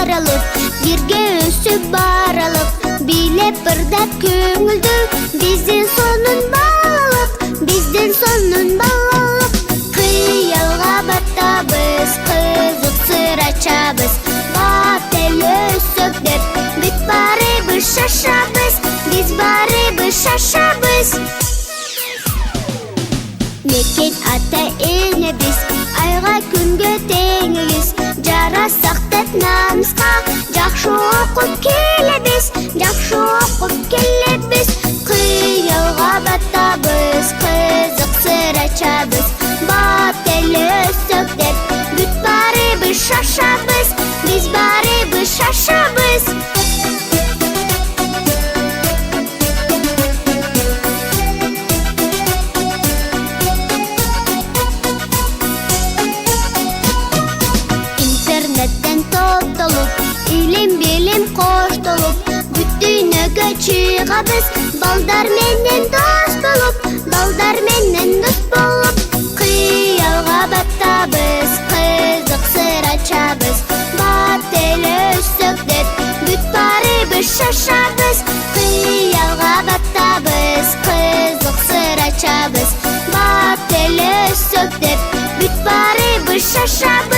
таралып, бирге өсүп баралык. Бийлеп бирдеп көңүлдү, биздин сонун балалык, биздин сонун балалык. Кыялга баттабыз, кызык сыр ачабыз. Бат эл өссөк деп, бүт барыбыз шашабыз, биз барыбыз шашабыз. Мекен ата энебиз, айга күнгө теңиз. Жарасак деп намыска, жакшы окуп келебиз, жакшы окуп келебиз. Кыялга баттабыз, кызык сыр ачабыз. Бат эл өссөк деп, бүт барыбыз шашабыз, биз барыбыз шашабыз. Илим-билим коштолуп, бүт дүйнөгө чыгабыз. Балдар менен дос болуп, балдар менен дос болуп. Кыялга баттабыз, кызык сыр ачабыз. Бат эл өссөк деп, бүт барыбыз шашабыз. Кыялга баттабыз, кызык сыр ачабыз. Бат эл өссөк деп, бүт барыбыз шашабыз.